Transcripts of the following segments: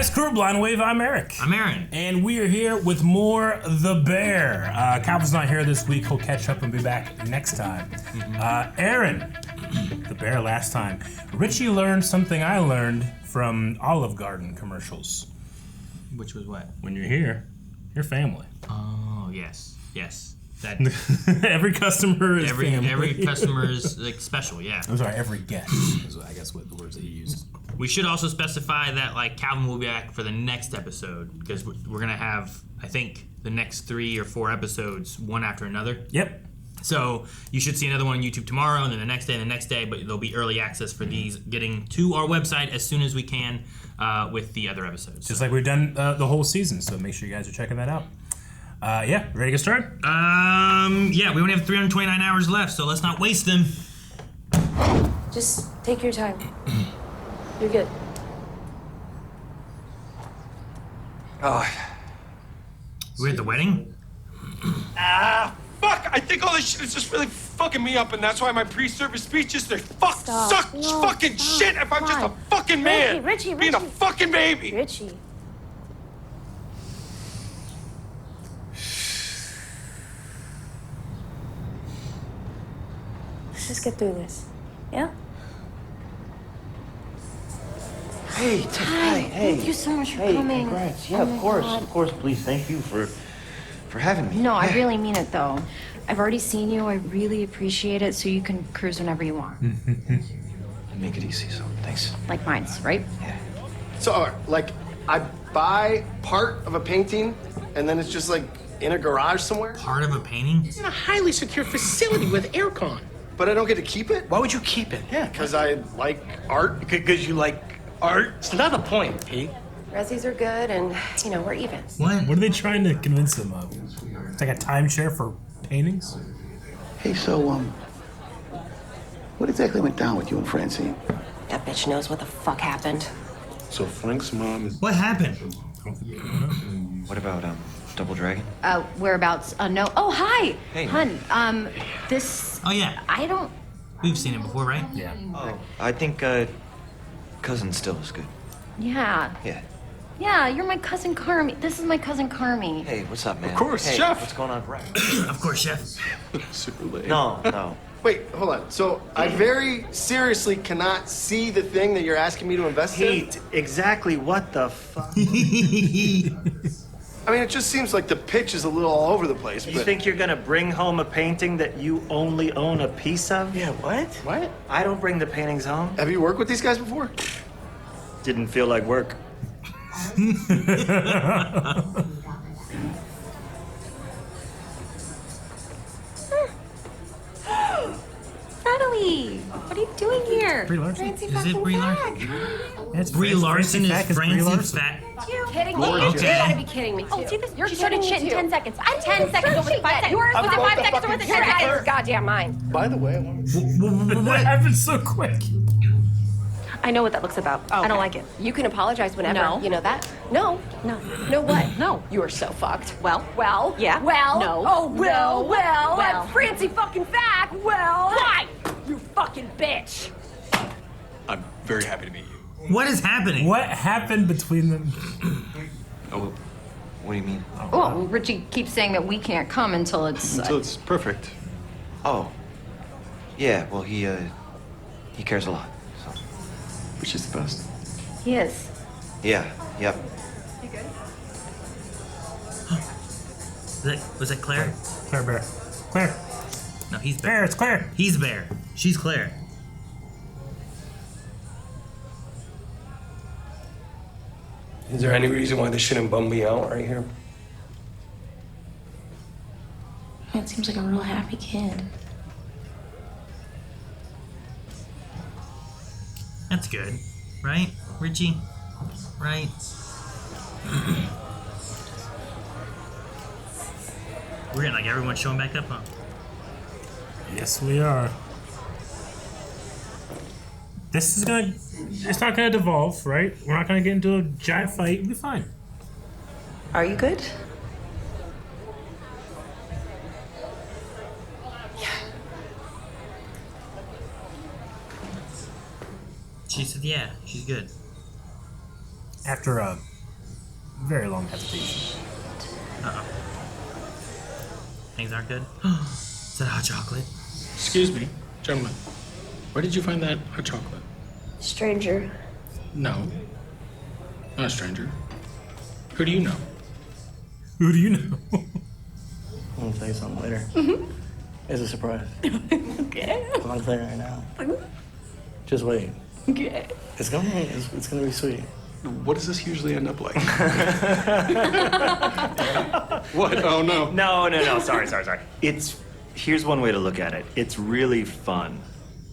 Guys, crew Blind Wave, I'm Eric. I'm Aaron. And we are here with more The Bear. Calvin's not here this week. He'll catch up and be back next time. Aaron, The Bear last time. Richie learned something I learned from Olive Garden commercials. Which was what? When you're here, you're family. Oh, yes. Yes. That every customer is family. Every customer is like special, yeah. I'm sorry, every guest is I guess what the words that he used. We should also specify that like Calvin will be back for the next episode because we're gonna have, I think, the next 3 or 4 episodes one after another. Yep. So you should see another one on YouTube tomorrow, and then the next day, and the next day. But there'll be early access for these getting to our website as soon as we can with the other episodes. Just like we've done the whole season. So make sure you guys are checking that out. Yeah, ready to get started? Yeah, we only have 329 hours left, so let's not waste them. Just take your time. You're good. Oh. We're at the wedding? Fuck! I think all this shit is just really fucking me up, and that's why my pre-service speeches, they suck fucking shit if I'm just a fucking man! Richie. Being a fucking baby! Richie. Let's just get through this. Yeah? Hey, Tiff, hi, hey. Thank you so much for hey, coming. Congrats. Yeah, Oh my God. of course. Please, thank you for having me. No, I really mean it though. I've already seen you. I really appreciate it. So you can cruise whenever you want. Make it easy, so thanks. Like mine's, right? Yeah. So, like, I buy part of a painting, and then it's just, like, in a garage somewhere? Part of a painting? It's in a highly secure facility with aircon. But I don't get to keep it? Why would you keep it? Yeah, because I like art. Because you like art? It's not a point, Pete. Resis are good, and, you know, we're even. What? What are they trying to convince them of? It's like a timeshare for paintings? Hey, so, what exactly went down with you and Francie? That bitch knows what the fuck happened. So Frank's mom is... What happened? What about, Double Dragon? Whereabouts? No. Oh, hi. Hey. Hun, this... Oh, yeah. I don't... We've seen it before, right? Yeah. Oh, I think, Cousin Still is good. Yeah. Yeah. Yeah, you're my cousin Carmi. This is my cousin Carmi. Hey, what's up, man? Of course, hey, Chef. What's going on, right? Of course, chef. super late. No. Wait, hold on. So, I very seriously cannot see the thing that you're asking me to invest in? Pete, exactly what the fuck? I mean, it just seems like the pitch is a little all over the place, You but... think you're gonna bring home a painting that you only own a piece of? Yeah, what? What? I don't bring the paintings home. Have you worked with these guys before? Didn't feel like work. Natalie, what are you doing here? Brie Larson? Is it Brie Larson? It's Brie Larson is Francie's fat. You kidding me? Okay. You gotta be kidding me, too. Oh, see this? You're She started kidding shit me, in too. 10 seconds. I'm 10 seconds. Was it 5 seconds? Yours was it 5 seconds or was it 10 It's seconds? goddamn mine. By the way, I want to... What happened so quick? I know what that looks about. I don't like it. You can apologize whenever. No. You know that? No. No what? No. You are so fucked. Well. Yeah. Well. No. Oh, well. No. Well. Well. I'm Francie fucking back. Well. Why? You fucking bitch. I'm very happy to meet you. What is happening? What happened between them? Oh, what do you mean? Oh, Richie keeps saying that we can't come until it's... So it's perfect. Oh. Yeah, well, he cares a lot, so. Which is the best. He is. Yeah, yep. Was that Claire? Claire Bear. Claire. No, he's Bear. Bear, it's Claire. He's Bear. She's Claire. Is there any reason why this shouldn't bum me out right here? It seems like a real happy kid. That's good. Right? Richie? Right? We're getting like everyone showing back up, huh? Yes, we are. This is gonna... It's not gonna devolve, right? We're not gonna get into a giant fight. It'll be fine. Are you good? She said, yeah, she's good. After very long hesitation. Uh-oh. Things aren't good. Is that hot chocolate? Excuse me, gentlemen. Where did you find that hot chocolate? Stranger. No. Not a stranger. Who do you know? Who do you know? I'm gonna tell you something later. It's a surprise. Okay. I'm not telling you right now. Just wait. Okay. It's gonna be sweet. What does this usually end up like? What? Oh no. No. Sorry. Here's one way to look at it. It's really fun.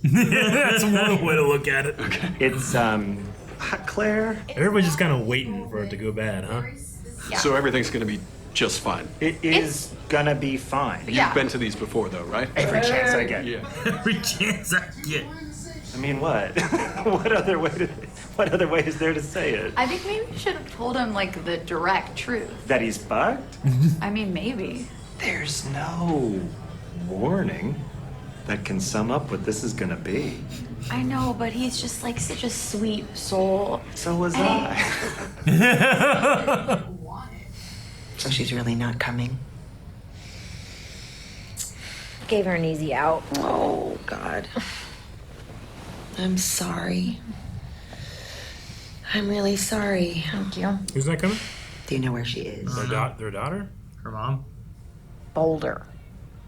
That's one way to look at it. Okay. It's Claire. Everybody's just kind of waiting for it to go bad, huh? Yeah. So everything's gonna be just fine. It is gonna be fine. You've been to these before, though, right? Every chance I get. Yeah. Every chance I get. I mean, what? What other way is there to say it? I think maybe you should have told him, like, the direct truth. That he's fucked? I mean, maybe. There's no warning that can sum up what this is gonna be. I know, but he's just like such a sweet soul. So was I. So she's really not coming? Gave her an easy out. Oh, God. I'm sorry. I'm really sorry. Thank you. Who's not coming? Do you know where she is? Their daughter? Her mom? Boulder.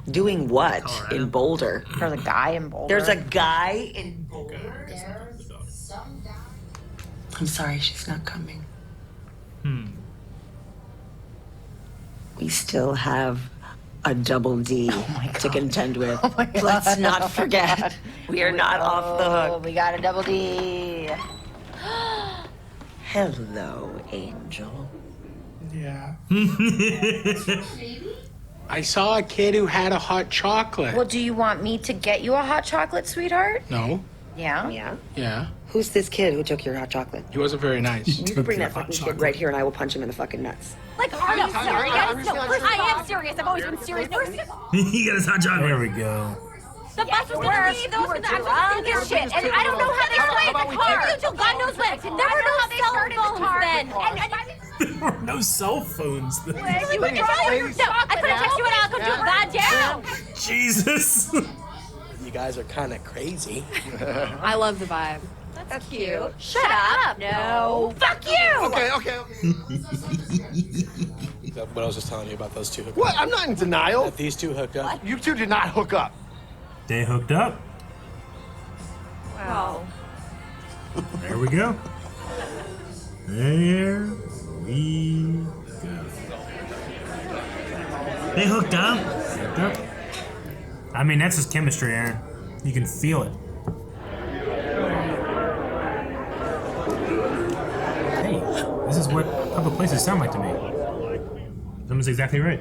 Doing what Colorado. in Boulder? There's a guy in Boulder. There's a guy in Boulder? I'm sorry, she's not coming. We still have a double D to contend with. Let's not forget. We are not off the hook. We got a double D. Hello, Angel. Yeah. I saw a kid who had a hot chocolate. Well, do you want me to get you a hot chocolate, sweetheart? No. Yeah? Yeah? Yeah. Who's this kid who took your hot chocolate? He wasn't very nice. You can bring that fucking kid right here and I will punch him in the fucking nuts. Like, are you serious? No, I am serious. I've always been serious. No, He got his hot chocolate. There we go. the bus was gonna leave. I'm supposed to get shit. And I don't know how they started the car. Until God knows when. There were no cell phones then. There were no cell phones then. You would I could have texted you and I'll come do it that down. Jesus. You guys are kind of crazy. I love the vibe. That's cute. Shut up. No. Fuck you. Okay. Is that what I was just telling you about those two hookups? What? I'm not in denial. That these two hooked up? You two did not hook up. They hooked up. Wow. There we go. There we go. They hooked up? Hooked up. I mean, that's just chemistry, Aaron. You can feel it. Hey, this is what public places sound like to me. Someone's exactly right.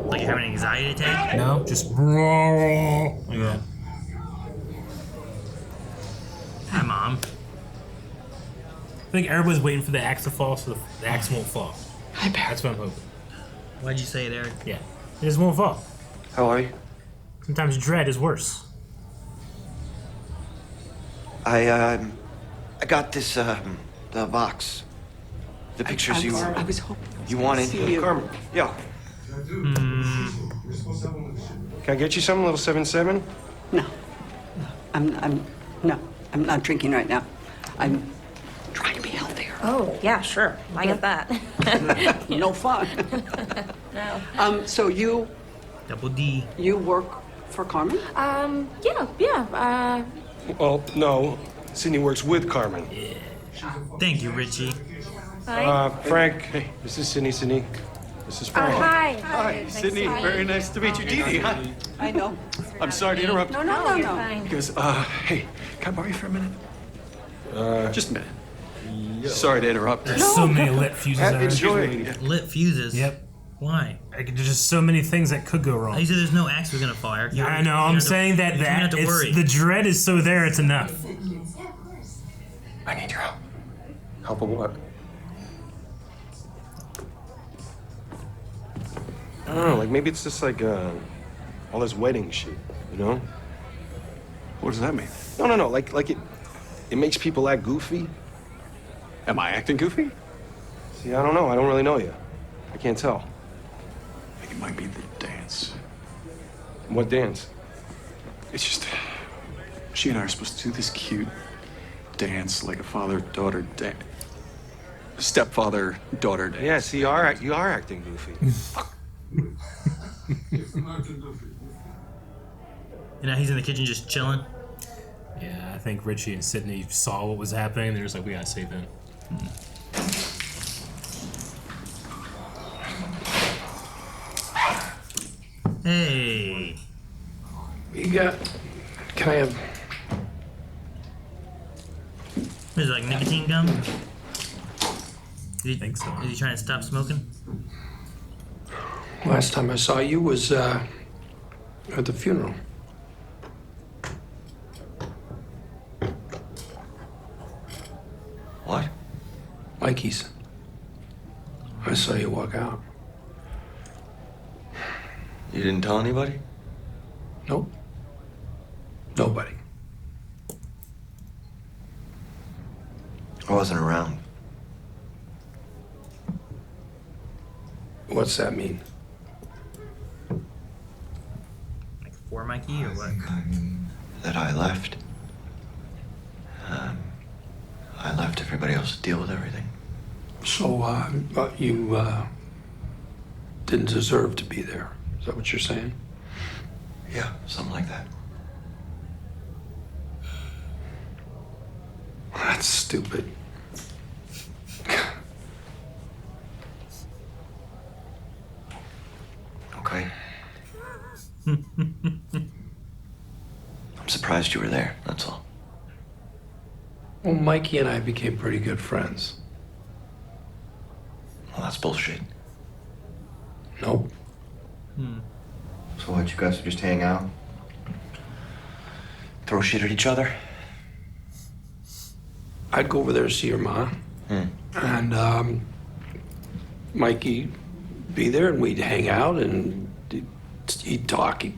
Like you're having an anxiety attack? No, just like that. Hi, Mom. I think everybody's waiting for the axe to fall so the axe won't fall. Hi, Bear. That's what I'm hoping. Why'd you say it, Eric? Yeah. It just won't fall. How are you? Sometimes dread is worse. I got this, the box. The pictures I was hoping you wanted. Carmen. Yeah. Can I get you something, little 7-7? No. I'm not drinking right now. I'm trying to be healthier. Oh, yeah, sure. I get that. No fun. No. So you Double D. work for Carmen? Yeah. Well, no. Sydney works with Carmen. Thank you, Richie. Frank. Hey, this is Sydney. This is Frank. Hi. Hi, Sydney. Very nice to meet you. Dee Dee, hi. I know. I'm sorry to interrupt. No. You're fine. Because, hey, can I borrow you for a minute? Just a minute. Sorry to interrupt. There's so many lit fuses there. Enjoy it. Lit fuses? Yep. Why? There's just so many things that could go wrong. You said there's no axe we're gonna fire. Yeah, I know. I'm saying that you don't have to worry. the dread is so there, it's enough. I need your help. Help with what? I don't know, like maybe it's just like all this wedding shit, you know? What does that mean? No, like it makes people act goofy. Am I acting goofy? See, I don't know. I don't really know you. I can't tell. I think it might be the dance. What dance? It's just, she and I are supposed to do this cute dance, like a father-daughter dance. Stepfather-daughter dance. Yeah, see, you are acting goofy. You know, he's in the kitchen just chilling. Yeah, I think Richie and Sydney saw what was happening. They're just like, we gotta save him. Hey. You got... Can I have... Is it like nicotine gum? I think so. Is he trying to stop smoking? Last time I saw you was, at the funeral. What? Mikey's. I saw you walk out. You didn't tell anybody? Nope. Nobody. I wasn't around. What's that mean? Like for Mikey or what? That I left. I left everybody else to deal with everything. So, you, didn't deserve to be there. Is that what you're saying? Yeah, something like that. That's stupid. Okay. I'm surprised you were there, that's all. Well, Mikey and I became pretty good friends. Well, that's bullshit. Nope. So what, you guys just hang out? Throw shit at each other? I'd go over there to see your ma. And, Mikey be there and we'd hang out and he'd talk. He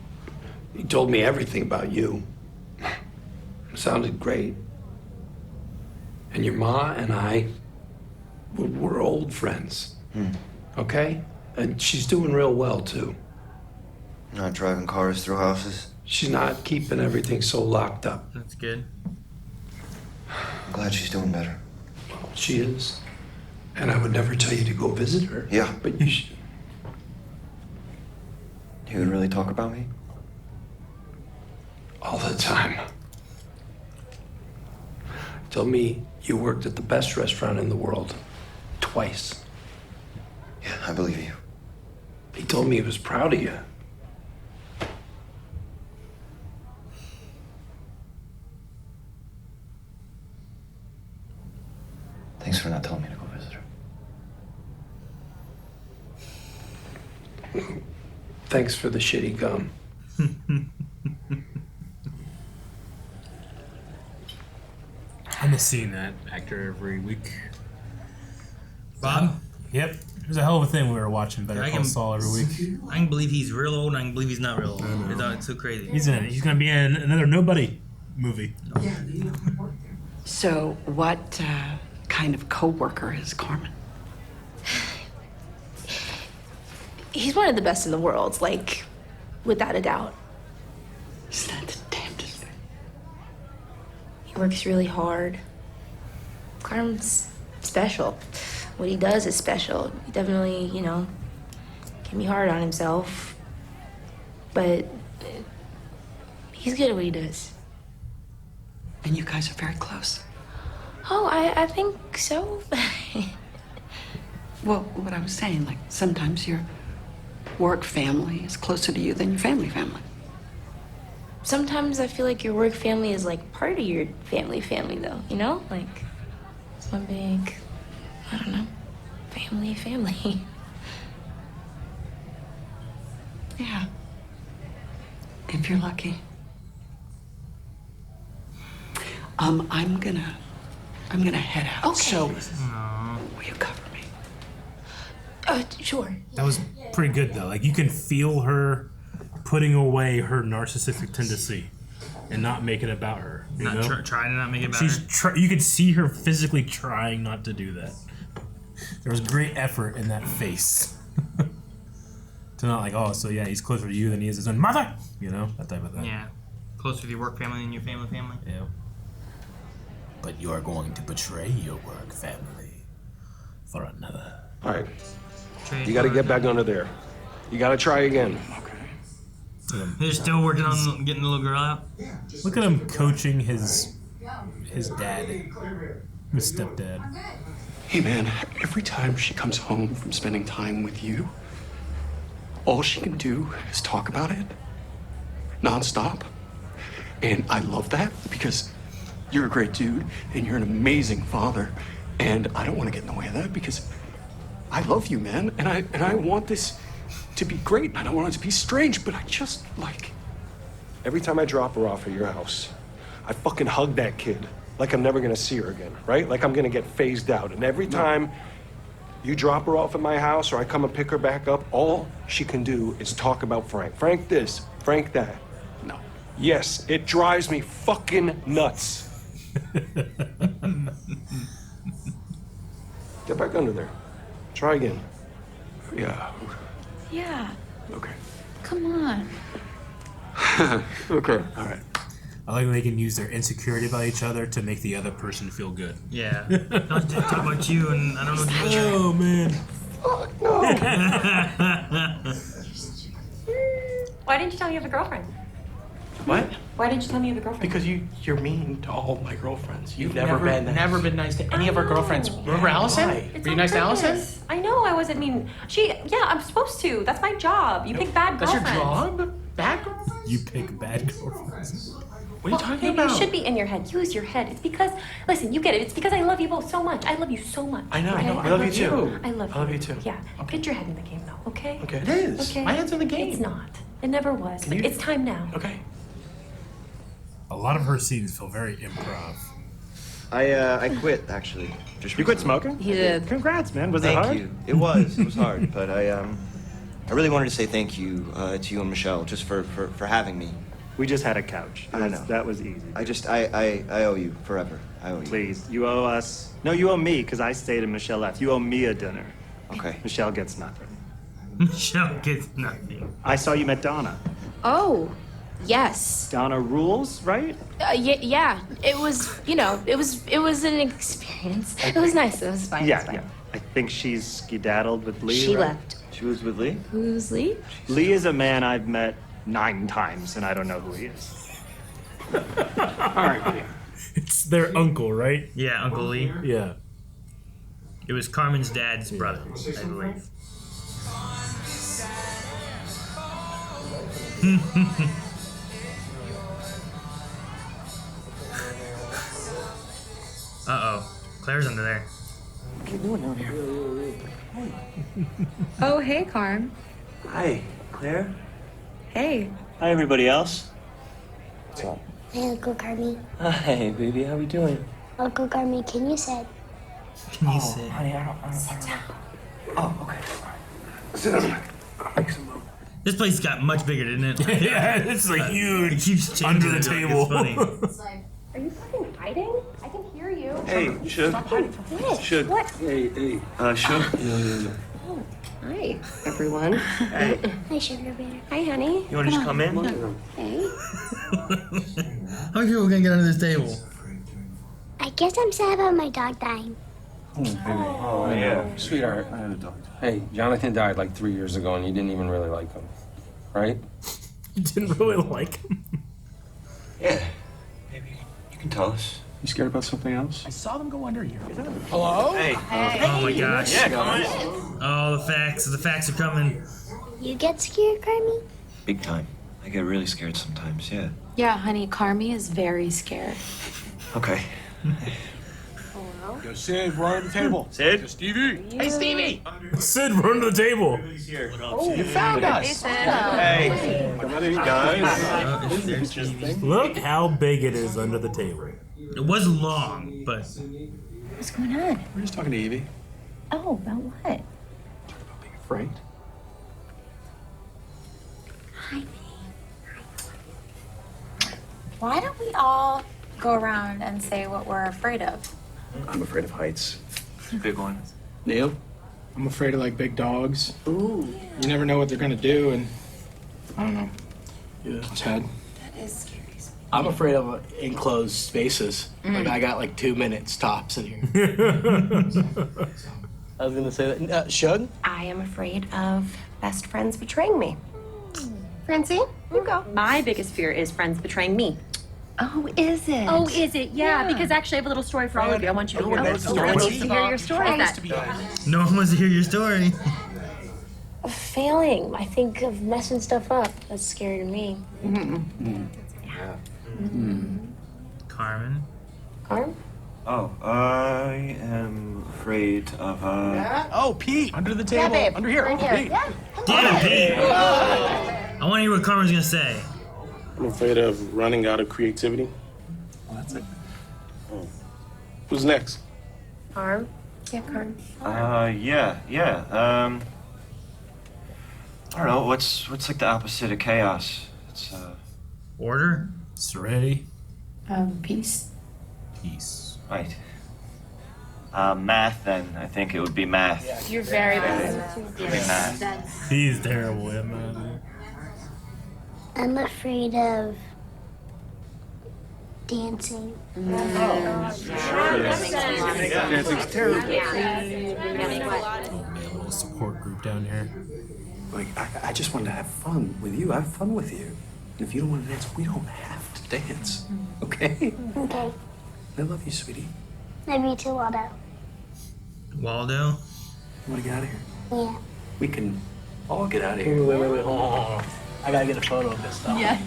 told me everything about you. It sounded great. And your ma and I, we're old friends. Okay? And she's doing real well, too. Not driving cars through houses? She's not keeping everything so locked up. That's good. I'm glad she's doing better. Well, she is. And I would never tell you to go visit her. Yeah. But you should. You would really talk about me? All the time. Tell me you worked at the best restaurant in the world. Twice. Yeah, I believe you. He told me he was proud of you. Thanks for not telling me to go visit her. Thanks for the shitty gum. I miss seeing that actor every week. Bob? Yep. It was a hell of a thing we were watching Better Call Saul every week. I can believe he's real old and I can believe he's not real old. It's so crazy. He's in it. He's going to be in another Nobody movie. So, what kind of coworker is Carmen? He's one of the best in the world, like, without a doubt. Isn't that the damnedest thing? He works really hard. Carmen's special. What he does is special. He definitely, can be hard on himself. But he's good at what he does. And you guys are very close. Oh, I think so. Well, what I was saying, like, sometimes your work family is closer to you than your family. Sometimes I feel like your work family is like part of your family, though, Like, it's one big, I don't know, family. Yeah. If you're lucky. I'm gonna head out. Okay. So, will you cover me? Sure. That was pretty good, though. Like, you can feel her putting away her narcissistic tendency and not make it about her. Trying to not make it about her. You could see her physically trying not to do that. There was great effort in that face. To not like, oh, so yeah, he's closer to you than he is his own mother. You know, that type of thing. Yeah. Closer to your work family than your family. Yeah. But you are going to betray your work family for another. All right. You got to get back under there. You got to try again. They're still working on getting the little girl out. Look at him coaching his dad, his stepdad. Hey man, every time she comes home from spending time with you, all she can do is talk about it nonstop. And I love that because you're a great dude and you're an amazing father. And I don't want to get in the way of that because I love you, man. And I want this to be great. I don't want it to be strange, but I just like... Every time I drop her off at your house, I fucking hug that kid like I'm never gonna see her again, right? Like I'm gonna get phased out. And every time you drop her off at my house or I come and pick her back up, all she can do is talk about Frank. Frank this, Frank that. No. Yes, it drives me fucking nuts. Get back under there. Try again. Yeah. Yeah. Okay. Come on. Okay. All right. I like when they can use their insecurity about each other to make the other person feel good. Yeah. Don't talk about you and I don't know what you're Oh, man. Fuck no. Why didn't you tell me you have a girlfriend? What? Why didn't you tell me you have a girlfriend? Because you're mean to all my girlfriends. You've never been nice to any of our girlfriends. Remember Allison? It's Were you on nice to purpose. Allison? I know I wasn't mean. Yeah, I'm supposed to. That's my job. You pick bad That's your girlfriends. job? Bad girlfriends? You pick bad girlfriends. What are you talking Maybe about? you should be in your head. Use your head. It's because, listen, you get it. It's because I love you both so much. I love you so much. I know. okay? I love you too. I love you. I love you too. Yeah. Get your head in the game now, okay? Okay. It is. Okay. My head's in the game. It's not. It never was. Can you- It's time now. Okay. A lot of her scenes feel very improv. I quit actually. You quit smoking? He did. Congrats, man. Was it Thank hard? you. It was. It was hard, but I really wanted to say thank you to you and Michelle just for having me. We just had a couch. I know. That was easy. I owe you forever. I owe you. Please, you owe us. No, you owe me because I stayed and Michelle left. You owe me a dinner. Okay. Michelle gets nothing. Michelle gets nothing. I saw you met Donna. Oh, yes. Donna rules, right? Yeah. It was, it was an experience. It was nice. It was fine. It was fine. Yeah. I think she's skedaddled with Lee. She right? left. She was with Lee? Who's Lee? Lee is a man I've met 9 times, and I don't know who he is. All right. It's their uncle, right? Yeah, Uncle Lee. Yeah. It was Carmen's dad's brother, I believe. Uh-oh. Claire's under there. What are you doing down here? Oh, hey, Carm. Hi, Claire. Hey. Hi, everybody else. What's up? Hey, Uncle Carmi. Hi, baby. How we doing? Uncle Carmi, can you sit? Can you sit? Honey, I don't. Sit down. Oh, okay. Sit down. This place got much bigger, didn't it? Yeah, it's like huge. It keeps changing. Under the It's table. funny. Are you fucking hiding? I can hear you. Hey, Shug. Shug. What? Hey. Shug? Yeah. Oh, hi, everyone. Hey. Hi, Sugar Bear. Hi, honey. You want to just come in? Hey. How many people are gonna get under this table? I guess I'm sad about my dog dying. Oh, yeah. Sweetheart. I had a dog. Hey, Jonathan died like 3 years ago and you didn't even really like him, right? You didn't really like him? Yeah. Maybe you can tell us. You scared about something else? I saw them go under here. Hello? Hey. Oh my gosh. Yeah, come on. Oh, the facts are coming. You get scared, Carmi? Big time. I get really scared sometimes, yeah. Yeah, honey, Carmi is very scared. Okay. Yo, Sid, run to the table. Sid? Stevie. Hey, Stevie. Sid, run to the table. Oh, you found us. Hey. Come on in, guys. Look how big it is under the table. It was long, but What's going on? We're just talking to Evie. Oh, about what? Being afraid. Hi. Why don't we all go around and say what we're afraid of? I'm afraid of heights. Big one. Neil? I'm afraid of like big dogs. Ooh. You never know what they're gonna do, and I don't know. Yeah. Ted. That is scary. I'm afraid of enclosed spaces. Like I got like 2 minutes tops in here. I was gonna say that. Shug? I am afraid of best friends betraying me. Francie, you go. My biggest fear is friends betraying me. Oh, is it? Oh, is it? Yeah, because actually I have a little story for all of you. I want you to hear this. No one needs to hear your story. No one wants to hear your story. Failing. I think of messing stuff up. That's scary to me. Carmen? Carm? Oh, I am afraid of, Oh, Pete! Under the Yeah, table. babe. Under here. Right Oh, here. Pete. Yeah. Damn it, Pete! I want to hear what Carmen's gonna say. I'm afraid of running out of creativity. Well, that's it. Oh. Who's next? Carm? Yeah, Carm. yeah. I don't know, what's like the opposite of chaos? It's, Order? Serenity. Peace. Peace. right. Math, then. I think it would be math. You're very bad. It would be math. He's terrible, yeah, man. I'm afraid of dancing. Dancing's terrible. Oh man, little support group down here. Like, I just wanted to have fun with you. I have fun with you. And if you don't want to dance, we don't have to dance. Okay? Okay. I love you, sweetie. Love you too, Waldo. Waldo? You want to get out of here? Yeah. We can all get out of here. Wait. Hold on. I gotta get a photo of this stuff. Yeah.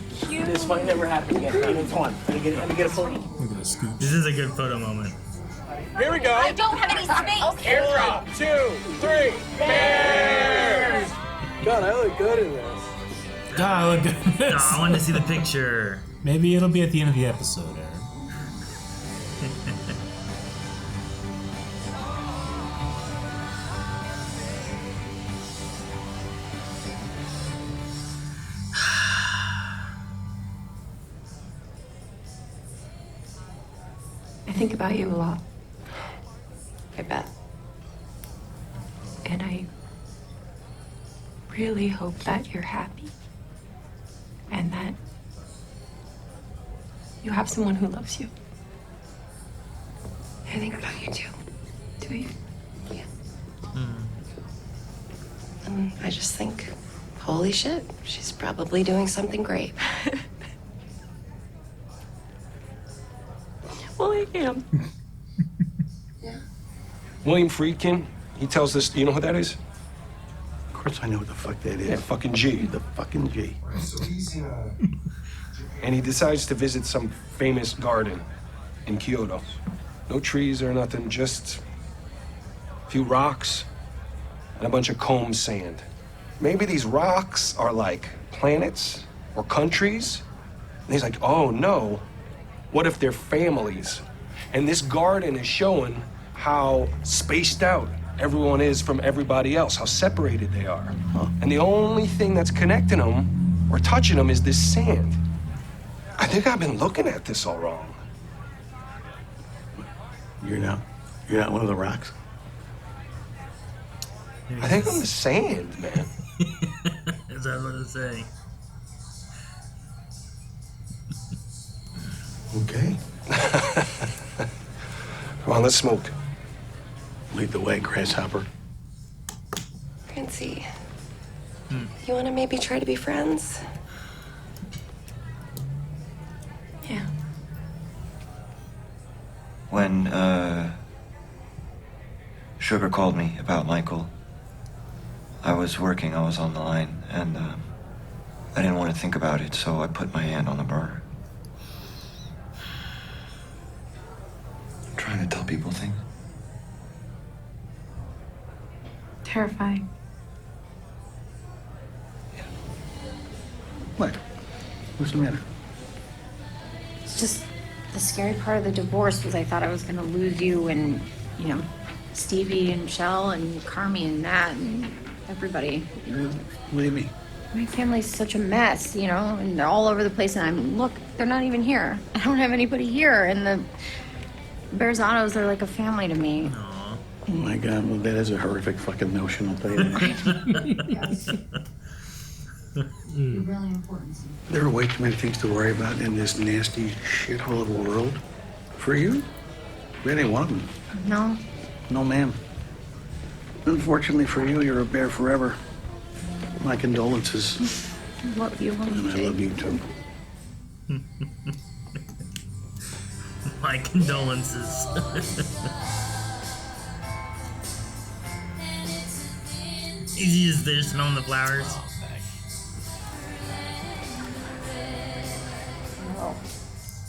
This might never happen again. It's one. Let me get a photo. Look at the scoop. This is a good photo moment. Here we go. I don't have any space. Airdrop. 2, 3. Bears! God, I look good in this. God, look at this. Oh, I wanted to see the picture. Maybe it'll be at the end of the episode, Aaron. I think about you a lot. I bet. And I really hope that you're happy. And that you have someone who loves you. I think about you too. Do you? Yeah. And I just think, holy shit, she's probably doing something great. Well, I am. William Friedkin, he tells this, you know who that is? Of course I know what the fuck that is. Yeah, fucking G. The fucking G. And he decides to visit some famous garden in Kyoto. No trees or nothing, just a few rocks and a bunch of comb sand. Maybe these rocks are like planets or countries. And he's like, oh no, what if they're families? And this garden is showing how spaced out everyone is from everybody else, how separated they are. And the only thing that's connecting them or touching them is this sand. I think I've been looking at this all wrong. You're not one of the rocks? I think I'm the sand, man. Is that what it's saying? Okay. Come on, let's smoke. Lead the way, grasshopper. Francie, you want to maybe try to be friends? Yeah. When, Sugar called me about Michael, I was working, I was on the line, and, I didn't want to think about it, so I put my hand on the burner. I'm trying to tell people things. Terrifying. What? What's the matter? It's just the scary part of the divorce was I thought I was going to lose you and, you know, Stevie and Michelle and Carmi and Matt and everybody. What do you mean? My family's such a mess, you know, and they're all over the place. And look, they're not even here. I don't have anybody here. And the Berzottos are like a family to me. Oh my God, well, that is a horrific fucking notion, I'll tell you that. You're really important. There are way too many things to worry about in this nasty shithole of a world. For you, that ain't one of them. No. No, ma'am. Unfortunately for you, you're a bear forever. My condolences. I love you. And I love you too. My condolences. He's just there smelling the flowers.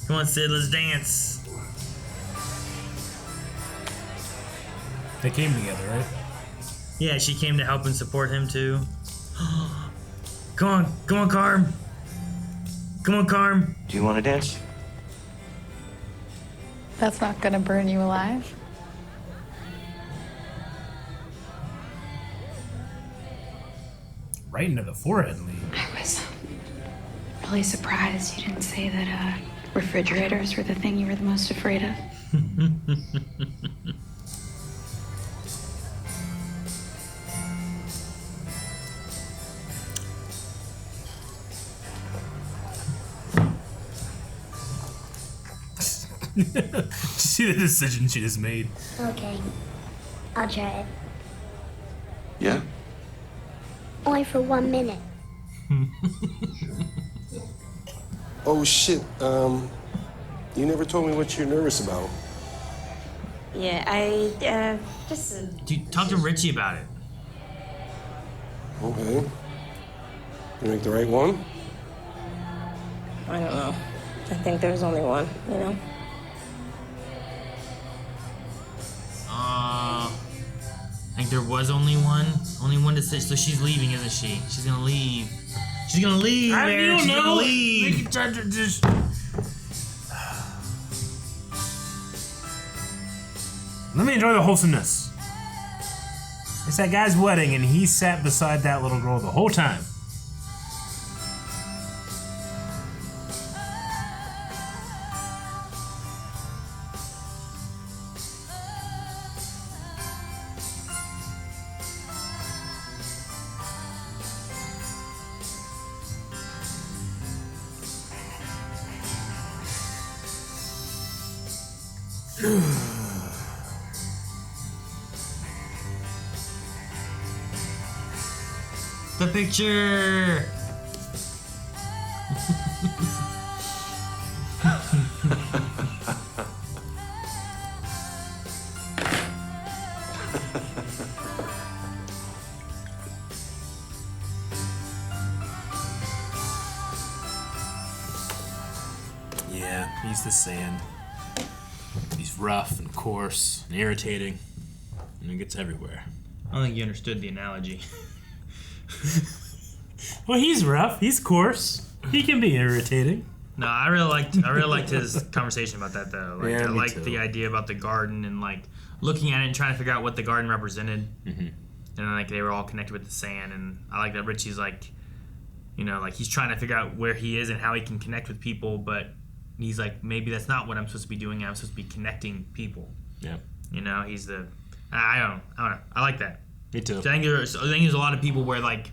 Come on, Sid, let's dance. They came together, right? Yeah, she came to help and support him too. Come on, Carm. Come on, Carm. Do you want to dance? That's not gonna burn you alive? Right into the forehead, Lee. I was really surprised you didn't say that refrigerators were the thing you were the most afraid of. Did you see the decision she just made? Okay. I'll try it. Yeah? Only for 1 minute. Oh, shit. You never told me what you're nervous about. Yeah, I just. Dude, talk to Richie about it. Okay. You make the right one? I don't know. I think there's only one, you know? I think there was only one decision. So she's leaving, isn't she? She's gonna leave. She's gonna leave, Aaron. She's gonna leave. Let me enjoy the wholesomeness. It's that guy's wedding, and he sat beside that little girl the whole time. The picture. Yeah, he's the sand. He's rough and coarse and irritating, and it gets everywhere. I don't think you understood the analogy. Well, he's rough. He's coarse. He can be irritating. No, I really liked his conversation about that though. Like, Yeah, I me liked too. the idea about the garden and like looking at it and trying to figure out what the garden represented. Mm-hmm. And like they were all connected with the sand, and I like that Richie's like, you know, like he's trying to figure out where he is and how he can connect with people, but he's like, maybe that's not what I'm supposed to be doing. I'm supposed to be connecting people. Yeah. You know, he's the I don't know. I like that. Me too. I think there's a lot of people where like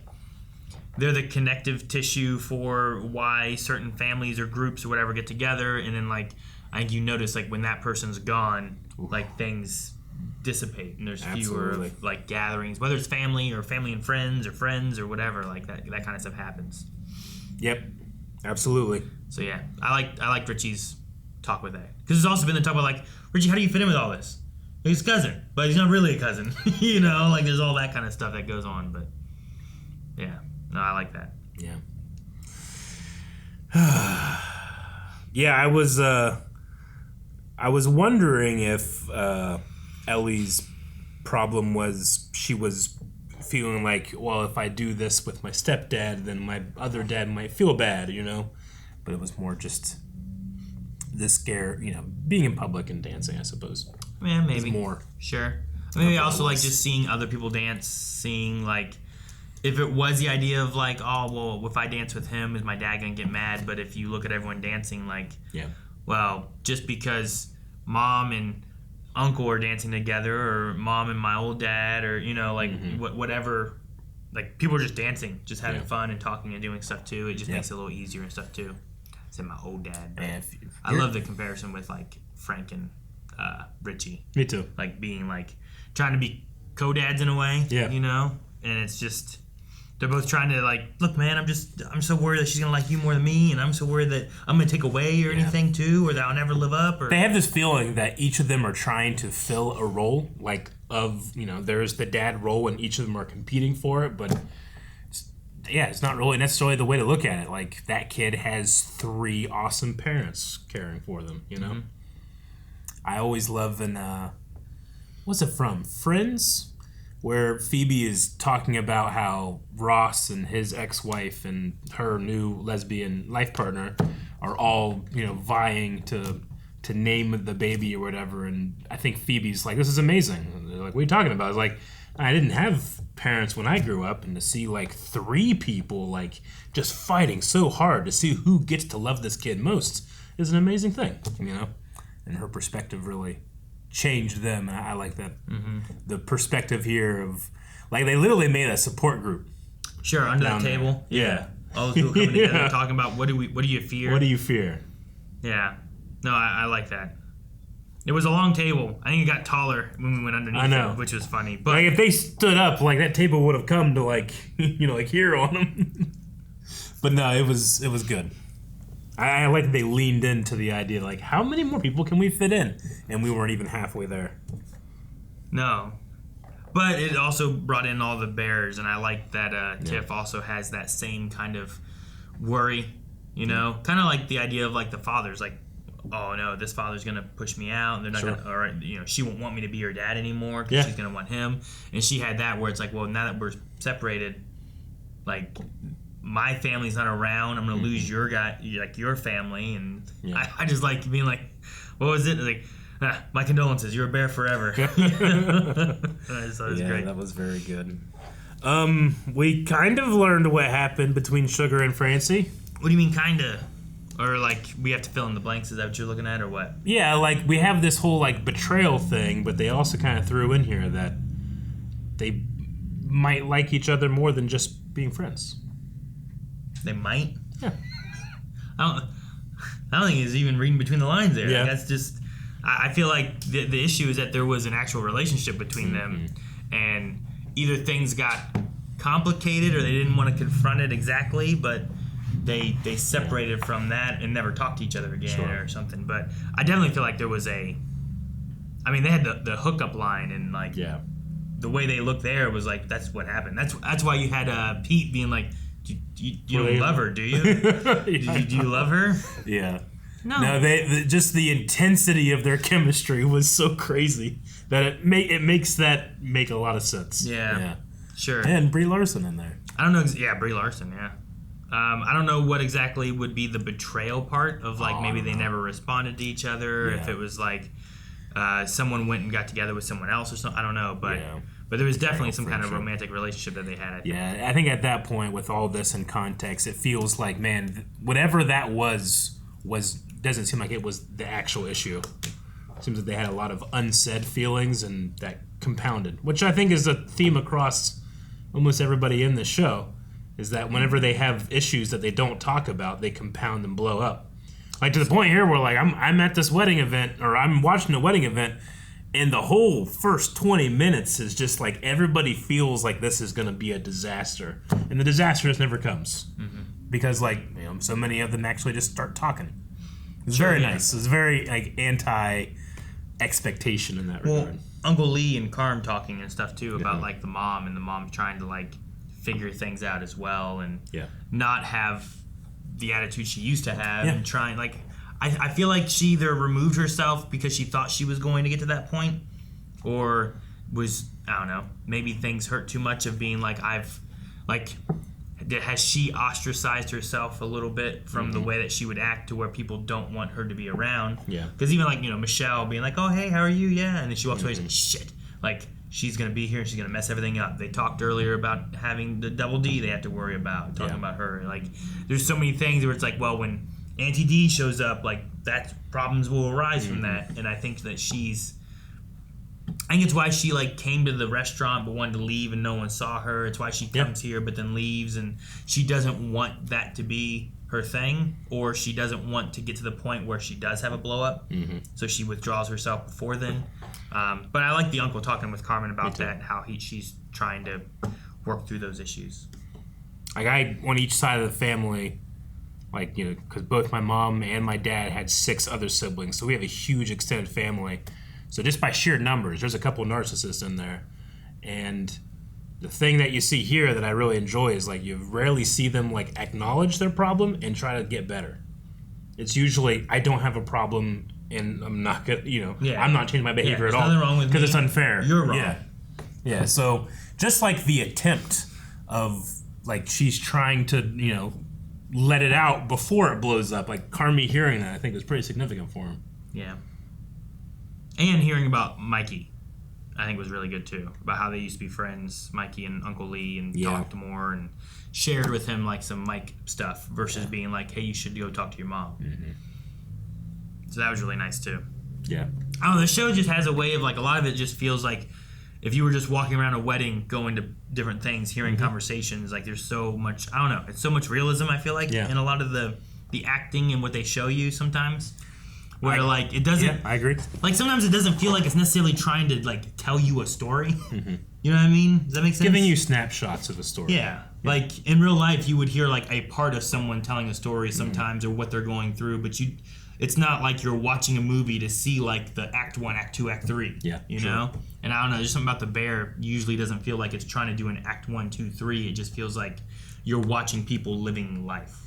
they're the connective tissue for why certain families or groups or whatever get together, and then like I think you notice like when that person's gone, like things dissipate and there's Absolutely. fewer like gatherings, whether it's family or family and friends or whatever, like that kind of stuff happens. Yep. Absolutely. So yeah, I like Richie's talk with that, because there's also been the talk about like, Richie, how do you fit in with all this? He's a cousin, but he's not really a cousin. You know, like there's all that kind of stuff that goes on, but yeah. No, I like that. Yeah. Yeah, I was wondering if Ellie's problem was she was feeling like, well, if I do this with my stepdad, then my other dad might feel bad, you know? But it was more just the scare, you know, being in public and dancing, I suppose. Yeah, maybe. It's more. Sure. Maybe also like just seeing other people dance, seeing like, if it was the idea of like, oh, well, if I dance with him, is my dad gonna get mad? But if you look at everyone dancing, like, yeah, well, just because mom and uncle are dancing together, or mom and my old dad, or like whatever. Like people are just dancing, just having fun and talking and doing stuff too. It just makes it a little easier and stuff too. I said my old dad. I love the comparison with like Frank and Richie. Me too. Like being like trying to be co-dads in a way. Yeah. And it's just they're both trying to like, look, man, I'm so worried that she's gonna like you more than me, and I'm so worried that I'm gonna take away or anything too, or that I'll never live up. Or they have this feeling that each of them are trying to fill a role, like there's the dad role, and each of them are competing for it. But it's not really necessarily the way to look at it. Like that kid has 3 awesome parents caring for them. I always love what's it from? Friends? Where Phoebe is talking about how Ross and his ex-wife and her new lesbian life partner are all, vying to name the baby or whatever. And I think Phoebe's like, this is amazing. And they're like, what are you talking about? I was like, I didn't have parents when I grew up, and to see like 3 people like just fighting so hard to see who gets to love this kid most is an amazing thing, And her perspective really changed them, and I like that. The perspective here of like they literally made a support group. Sure, under that table. Yeah. All those people coming together talking about what do you fear? What do you fear? Yeah. No, I like that. It was a long table. I think it got taller when we went underneath. I know, it, which was funny. But like if they stood up, like that table would have come to like like here on them. But no, it was good. I like that they leaned into the idea, like, how many more people can we fit in? And we weren't even halfway there. No. But it also brought in all the bears, and I like that Tiff also has that same kind of worry, Kind of like the idea of, like, the fathers, like, oh, no, this father's going to push me out, and they're not going to, or, she won't want me to be her dad anymore because she's going to want him. And she had that where it's like, well, now that we're separated, like, my family's not around, I'm gonna lose your guy, like your family, and I just like being like, what was it? Like, my condolences, you're a bear forever. So it was great. That was very good. We kind of learned what happened between Sugar and Francie. What do you mean, kinda? Or like we have to fill in the blanks? Is that what you're looking at, or what? Yeah, like we have this whole like betrayal thing, but they also kind of threw in here that they might like each other more than just being friends. They might. Yeah. I don't think it's even reading between the lines there. Yeah. Like, that's just. I feel like the issue is that there was an actual relationship between them, and either things got complicated or they didn't want to confront it exactly, but they separated from that and never talked to each other again or something. But I definitely feel like there was they had the hookup line, and like the way they looked there was like that's what happened. That's why you had Pete being like. You don't love her, do you? Do you love her? Yeah. No. Just the intensity of their chemistry was so crazy that it makes that make a lot of sense. Yeah. Sure. And Brie Larson in there. I don't know. Yeah, Brie Larson. Yeah. I don't know what exactly would be the betrayal part of like maybe they never responded to each other. If it was like someone went and got together with someone else or something. I don't know, but. Yeah. But there was definitely some kind of romantic relationship that they had, I think. Yeah, I think at that point, with all this in context, it feels like, man, whatever that was doesn't seem like it was the actual issue. It seems that they had a lot of unsaid feelings, and that compounded, which I think is a theme across almost everybody in this show, is that whenever they have issues that they don't talk about, they compound and blow up. Like to the point here where, like, I'm at this wedding event, or I'm watching a wedding event, and the whole first 20 minutes is just like everybody feels like this is going to be a disaster. And the disaster just never comes. Because, like, so many of them actually just start talking. It's very nice. It's very, like, anti-expectation in that regard. Uncle Lee and Carm talking and stuff, too, about, like, the mom, and the mom trying to, like, figure things out as well, and not have the attitude she used to have, and trying, like... I feel like she either removed herself because she thought she was going to get to that point, or was, I don't know, maybe things hurt too much of being like, has she ostracized herself a little bit from the way that she would act to where people don't want her to be around? Yeah. Because even like, Michelle being like, oh, hey, how are you? Yeah. And then she walks away and says, shit. Like, she's going to be here and she's going to mess everything up. They talked earlier about having the double D they have to worry about, talking about her. Like, there's so many things where it's like, well, when Auntie D shows up, like, that problems will arise from that. And I think that she's I think it's why she like came to the restaurant but wanted to leave and no one saw her. It's why she comes here but then leaves, and she doesn't want that to be her thing, or she doesn't want to get to the point where she does have a blow up. So she withdraws herself before then. But I like the uncle talking with Carmen about that, how she's trying to work through those issues. Like I on each side of the family, like, you know, because both my mom and my dad had 6 other siblings, so we have a huge extended family. So just by sheer numbers, there's a couple narcissists in there. And the thing that you see here that I really enjoy is like you rarely see them like acknowledge their problem and try to get better. It's usually, I don't have a problem and I'm not gonna, you know, I'm not changing my behavior at all. There's nothing wrong with me. Because it's unfair. You're wrong. Yeah, so just like the attempt of like she's trying to, you know, let it out before it blows up. Like Carmi hearing that, I think was pretty significant for him. Yeah. And hearing about Mikey, I think was really good too. About how they used to be friends, Mikey and Uncle Lee, and talked more and shared with him like some Mike stuff versus being like, hey, you should go talk to your mom. So that was really nice too. Yeah. I don't know, the show just has a way of like, a lot of it just feels like if you were just walking around a wedding, going to different things, hearing conversations, like there's so much, I don't know, it's so much realism, I feel like, in a lot of the acting and what they show you sometimes. Where like it doesn't. Yeah, I agree. Like sometimes it doesn't feel like it's necessarily trying to like tell you a story. You know what I mean? Does that make sense? Giving you snapshots of a story. Yeah. Like in real life, you would hear like a part of someone telling a story sometimes, or what they're going through, but it's not like you're watching a movie to see like the act 1, act 2, act 3. Yeah. You know? And I don't know, there's something about The Bear usually doesn't feel like it's trying to do an act 1, 2, 3. It just feels like you're watching people living life.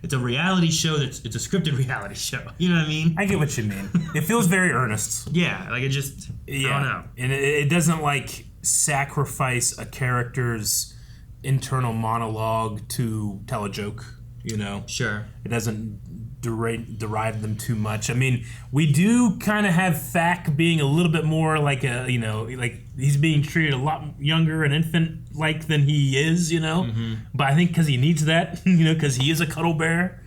It's a reality show it's a scripted reality show. You know what I mean? I get what you mean. It feels very earnest. Yeah, like it just, I don't know. And it doesn't like sacrifice a character's internal monologue to tell a joke, you know? Sure. It doesn't derive them too much. I mean, we do kind of have Fack being a little bit more like a, you know, like he's being treated a lot younger and infant-like than he is, you know? But I think because he needs that, you know, because he is a cuddle bear.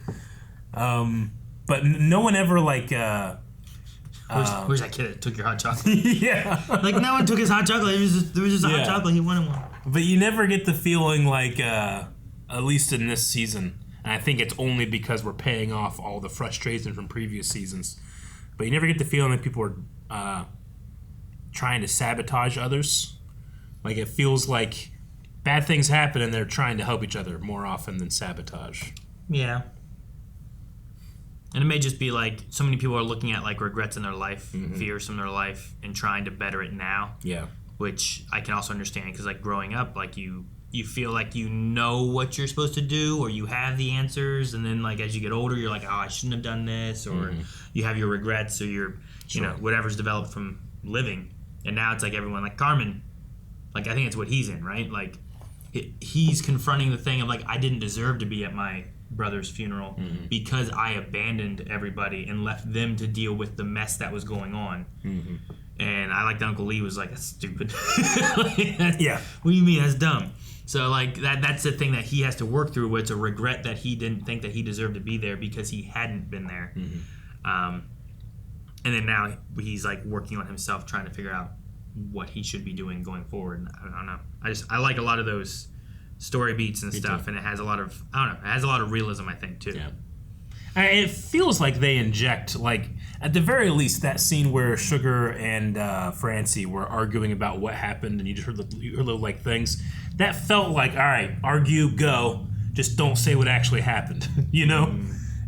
But no one ever like... Where's that kid that took your hot chocolate? Yeah. Like no one took his hot chocolate. There was just a hot chocolate. He wanted one. But you never get the feeling like, at least in this season, and I think it's only because we're paying off all the frustration from previous seasons, but you never get the feeling that people are trying to sabotage others. Like it feels like bad things happen and they're trying to help each other more often than sabotage. Yeah. And it may just be like so many people are looking at like regrets in their life, fears from their life, and trying to better it now. Yeah. Which I can also understand because like growing up, like you feel like you know what you're supposed to do or you have the answers, and then like as you get older, you're like, oh, I shouldn't have done this, or you have your regrets or your, you know, whatever's developed from living. And now it's like everyone, like Carmen, like I think it's what he's in, right? Like he's confronting the thing of like, I didn't deserve to be at my brother's funeral because I abandoned everybody and left them to deal with the mess that was going on. And I like that Uncle Lee was like, that's stupid. Yeah. What do you mean? That's dumb. So like that's the thing that he has to work through, where it's a regret that he didn't think that he deserved to be there because he hadn't been there. And then now he's like working on himself, trying to figure out what he should be doing going forward. And I don't know. I like a lot of those story beats and stuff, and it has a lot of, I don't know, it has a lot of realism, I think, too. Yeah. It feels like they inject, like, at the very least, that scene where Sugar and Francie were arguing about what happened, and you just heard little, like, things. That felt like, all right, argue, go, just don't say what actually happened, you know?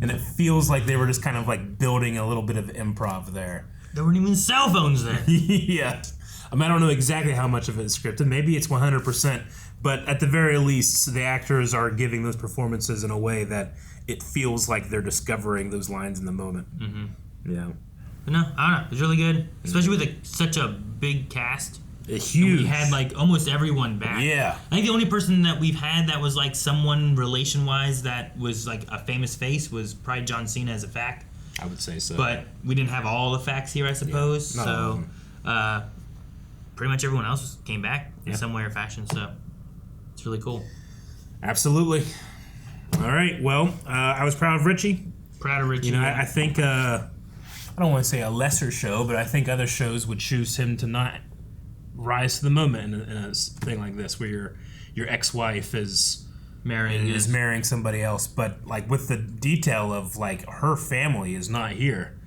And it feels like they were just kind of, like, building a little bit of improv there. There weren't even cell phones then. Yeah. I mean, I don't know exactly how much of it is scripted. Maybe it's 100%. But at the very least, the actors are giving those performances in a way that it feels like they're discovering those lines in the moment. Yeah. But no, I don't know. It's really good, especially with such a big cast. It's huge. We had like almost everyone back. Yeah. I think the only person that we've had that was like someone relation-wise that was like a famous face was probably John Cena as a fact. I would say so. But we didn't have all the facts here, I suppose. Yeah, so pretty much everyone else came back in some way or fashion. So it's really cool. Absolutely. All right. Well, I was proud of Richie. Proud of Richie. You know, I think I don't want to say a lesser show, but I think other shows would choose him to not rise to the moment in a thing like this, where your ex-wife is marrying somebody else, but like with the detail of like her family is not here,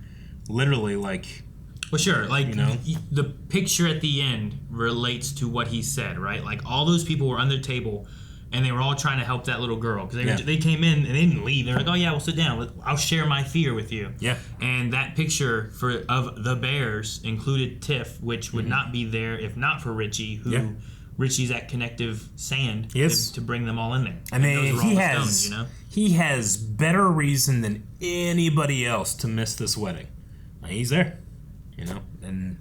literally, like. Well, sure. Like, the picture at the end relates to what he said, right? Like, all those people were on their table, and they were all trying to help that little girl. Because they came in, and they didn't leave. They were like, oh, yeah, we'll sit down. I'll share my fear with you. Yeah. And that picture of the bears included Tiff, which would not be there if not for Richie, who... Richie's that connective sand to bring them all in there. I mean, he has better reason than anybody else to miss this wedding. He's there. And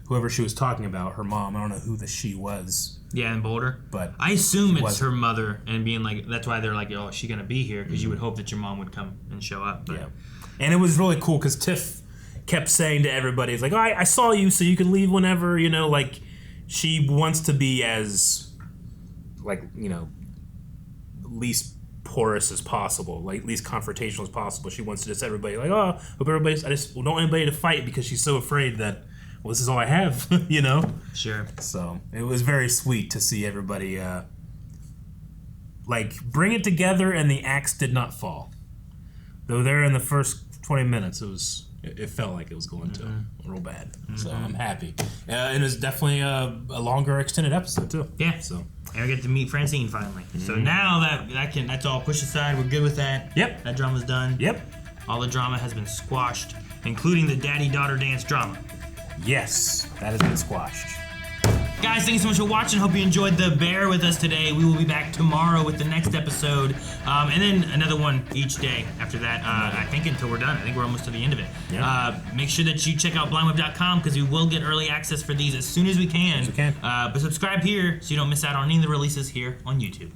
whoever she was talking about, her mom, I don't know who the she was. Yeah, in Boulder. But I assume it's her mother, and being like, that's why they're like, oh, is she going to be here? Because you would hope that your mom would come and show up. But. Yeah. And it was really cool because Tiff kept saying to everybody, it's like, oh, I saw you, so you can leave whenever, like, she wants to be as, like, least porous as possible, like least confrontational as possible. She wants to just everybody like, oh, hope everybody's. I just don't want anybody to fight because she's so afraid that, well, this is all I have, Sure. So it was very sweet to see everybody like bring it together, and the axe did not fall. Though there in the first 20 minutes, it felt like it was going to real bad. So I'm happy. It was definitely a longer extended episode too. Yeah. So. And I get to meet Francine finally. So now that's all pushed aside. We're good with that. Yep. That drama's done. Yep. All the drama has been squashed, including the daddy-daughter dance drama. Yes, that has been squashed. Guys, thank you so much for watching. Hope you enjoyed The Bear with us today. We will be back tomorrow with the next episode. And then another one each day after that, I think until we're done. I think we're almost to the end of it. Yeah. Make sure that you check out blindweb.com because we will get early access for these as soon as we can. But subscribe here so you don't miss out on any of the releases here on YouTube.